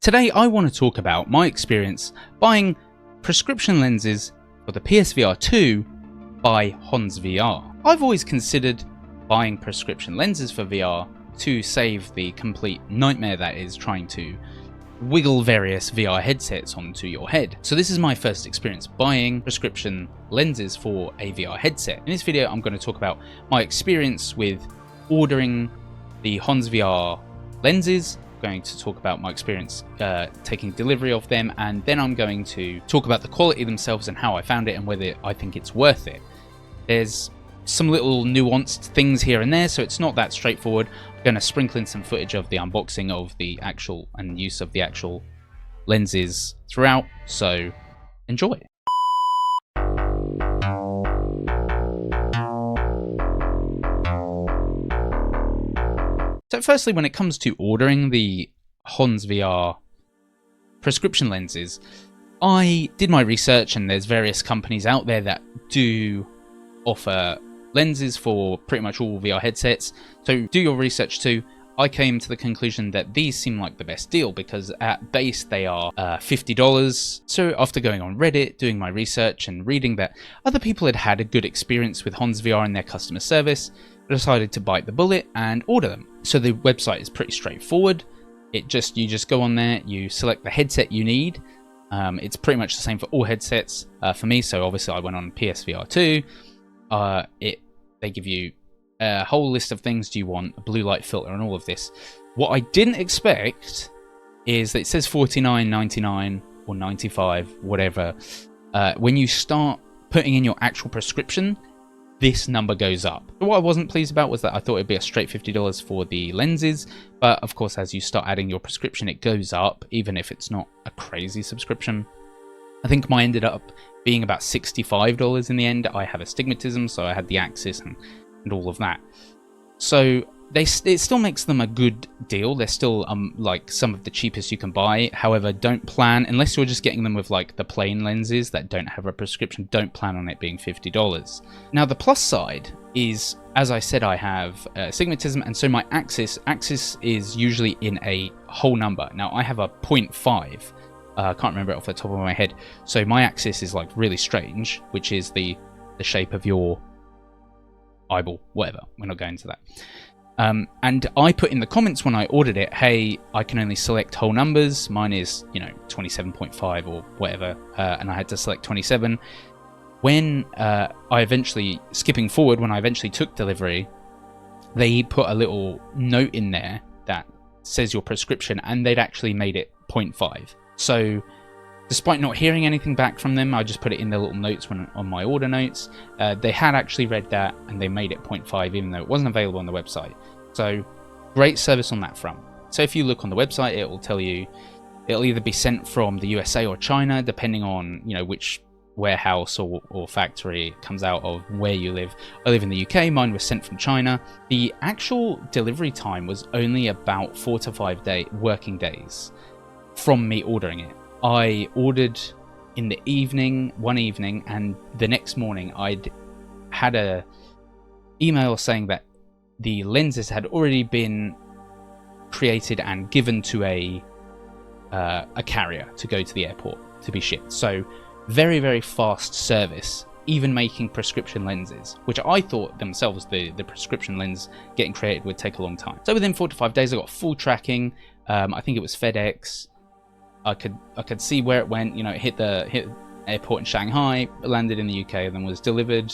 Today I want to talk about my experience buying prescription lenses for the PSVR2 by HonsVR. I've always considered buying prescription lenses for VR to save the complete nightmare that is trying to wiggle various VR headsets onto your head. So this is my first experience buying prescription lenses for a VR headset. In this video I'm going to talk about my experience with ordering the HonsVR lenses, going to talk about my experience taking delivery of them, and then I'm going to talk about the quality themselves and how I found it and whether I think it's worth it. There's some little nuanced things here and there, so it's not that straightforward. I'm going to sprinkle in some footage of the unboxing of the actual and use of the actual lenses throughout, so enjoy. So firstly, when it comes to ordering the HonsVR prescription lenses, I did my research, and there's various companies out there that do offer lenses for pretty much all VR headsets. So do your research too. I came to the conclusion that these seem like the best deal because at base they are $50. So after going on Reddit, doing my research and reading that other people had had a good experience with HonsVR and their customer service, I decided to bite the bullet and order them. So the website is pretty straightforward. You just go on there, you select the headset you need. It's pretty much the same for all headsets for me. So obviously I went on PSVR2. They give you a whole list of things. Do you want a blue light filter and all of this? What I didn't expect is that it says $49.99 or $95, whatever. When you start putting in your actual prescription, this number goes up. What I wasn't pleased about was that I thought it'd be a straight $50 for the lenses, but of course as you start adding your prescription it goes up, even if it's not a crazy subscription. I think mine ended up being about $65 in the end. I have astigmatism, so I had the axis and all of that. So it still makes them a good deal. They're still like some of the cheapest you can buy. However, don't plan, unless you're just getting them with like the plain lenses that don't have a prescription, don't plan on it being $50. Now the plus side is, as I said, I have astigmatism, and so my axis is usually in a whole number. Now I have a 0.5. I can't remember it off the top of my head. So my axis is like really strange, which is the shape of your eyeball, whatever. We're not going into that. And I put in the comments when I ordered it, hey, I can only select whole numbers. Mine is, 27.5 or whatever, and I had to select 27. When skipping forward, when I eventually took delivery, they put a little note in there that says your prescription, and they'd actually made it 0.5. So despite not hearing anything back from them, I just put it in the little notes on my order notes. They had actually read that and they made it 0.5 even though it wasn't available on the website. So great service on that front. So if you look on the website, it will tell you it'll either be sent from the USA or China, depending on which warehouse or factory it comes out of, where you live. I live in the UK, mine was sent from China. The actual delivery time was only about 4 to 5 working days from me ordering it. I ordered in the evening, one evening, and the next morning I'd had a email saying that the lenses had already been created and given to a carrier to go to the airport to be shipped. So very, very fast service, even making prescription lenses, which I thought themselves the prescription lens getting created would take a long time. So within 4 to 5 days I got full tracking. I think it was FedEx. I could see where it went. It hit the airport in Shanghai, landed in the UK, and then was delivered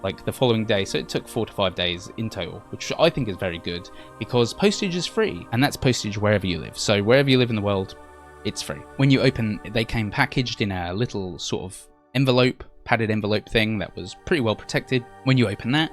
like the following day. So it took 4 to 5 days in total, which I think is very good because postage is free, and that's postage wherever you live. So wherever you live in the world, it's free. When you open, they came packaged in a little sort of envelope, padded envelope thing that was pretty well protected. When you open that,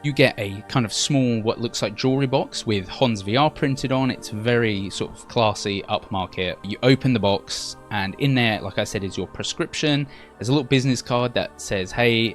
you get a kind of small, what looks like jewelry box with HonsVR printed on. It's very sort of classy, upmarket. You open the box, and in there, like I said, is your prescription. There's a little business card that says, hey,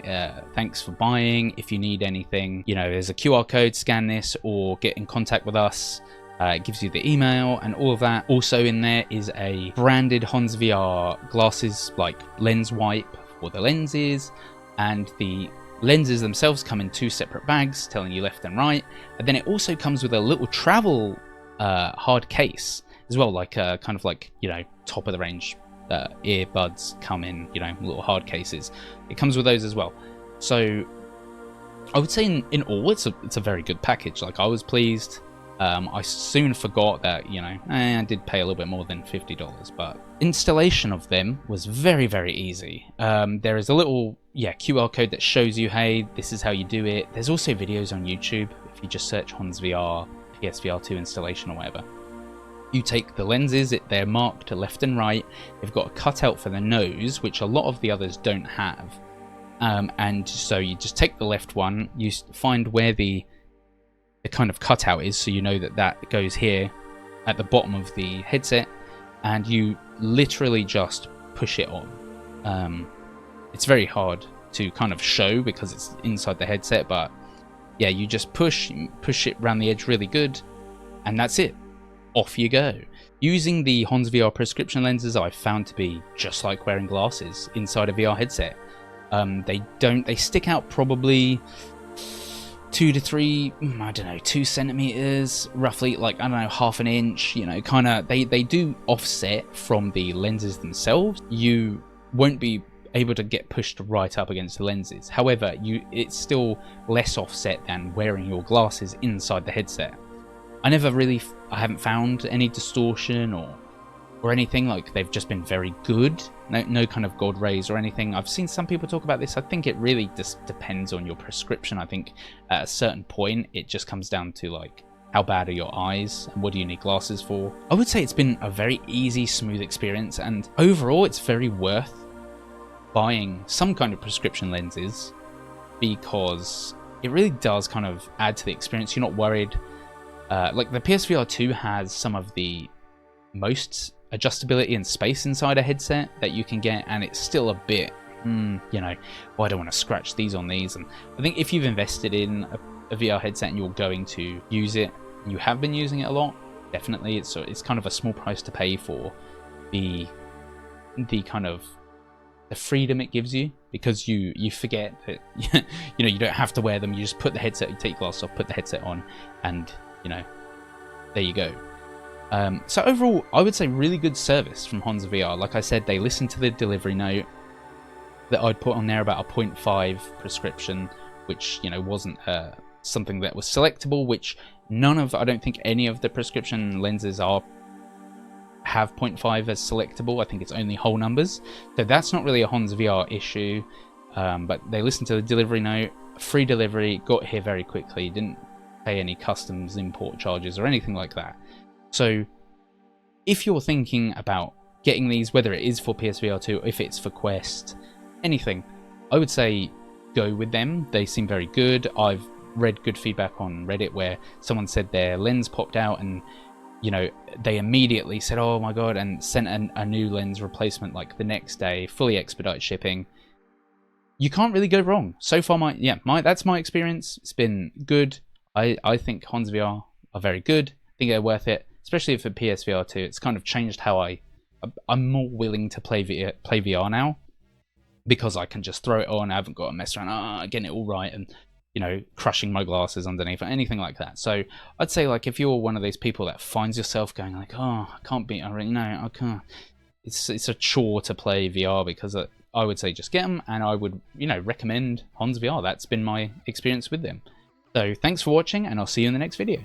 thanks for buying. If you need anything, there's a QR code, scan this or get in contact with us. It gives you the email and all of that. Also in there is a branded HonsVR glasses, like lens wipe for the lenses, and the lenses themselves come in 2 separate bags telling you left and right, and then it also comes with a little travel hard case as well, like kind of like, you know, top of the range earbuds come in, you know, little hard cases. It comes with those as well. So I would say in all, it's a very good package. Like, I was pleased. I soon forgot that, you know, I did pay a little bit more than $50, but installation of them was very, very easy. There is a little, QR code that shows you, hey, this is how you do it. There's also videos on YouTube. If you just search Hans VR, PSVR2 installation or whatever. You take the lenses, they're marked to left and right. They've got a cutout for the nose, which a lot of the others don't have. And so you just take the left one, you find where the kind of cutout is, so you know that goes here at the bottom of the headset, and you literally just push it on. It's very hard to kind of show because it's inside the headset, but yeah, you just push it around the edge really good, and that's it. Off you go. Using the Hans VR prescription lenses, I've found to be just like wearing glasses inside a VR headset. They stick out probably 2 to 3, I don't know, 2 centimeters, roughly, like, I don't know, half an inch, you know, kind of, they do offset from the lenses themselves. You won't be able to get pushed right up against the lenses. However, it's still less offset than wearing your glasses inside the headset. I haven't found any distortion or anything. Like, they've just been very good. No kind of God rays or anything. I've seen some people talk about this. I think it really just depends on your prescription. I think at a certain point, it just comes down to, like, how bad are your eyes and what do you need glasses for. I would say it's been a very easy, smooth experience, and overall, it's very worth buying some kind of prescription lenses because it really does kind of add to the experience. You're not worried. Like, the PSVR2 has some of the most adjustability and space inside a headset that you can get, and it's still a bit, you know, I don't want to scratch these on these. And I think if you've invested in a VR headset and you're going to use it, and you have been using it a lot, definitely it's kind of a small price to pay for the kind of the freedom it gives you, because you forget that you know, you don't have to wear them. You just put the headset, you take your glasses off, put the headset on, and you know, there you go. So overall, I would say really good service from Hans VR. Like I said, they listened to the delivery note that I'd put on there about a 0.5 prescription, which, you know, wasn't something that was selectable, which I don't think any of the prescription lenses have 0.5 as selectable. I think it's only whole numbers. So that's not really a Hans VR issue, but they listened to the delivery note, free delivery, got here very quickly, didn't pay any customs import charges or anything like that. So if you're thinking about getting these, whether it is for PSVR2, if it's for Quest, anything, I would say go with them. They seem very good. I've read good feedback on Reddit where someone said their lens popped out and, you know, they immediately said, oh my god, and sent a new lens replacement like the next day, fully expedited shipping. You can't really go wrong. So far, that's my experience. It's been good. I think Hans VR are very good. I think they're worth it, especially for PSVR2. It's kind of changed how I'm more willing to play VR now, because I can just throw it on. I haven't got to mess around, getting it all right, and, you know, crushing my glasses underneath or anything like that. So I'd say, like, if you're one of those people that finds yourself going like, oh, I can't beat, I can't. It's a chore to play VR, because I would say just get them, and I would, you know, recommend Hans VR. That's been my experience with them. So thanks for watching, and I'll see you in the next video.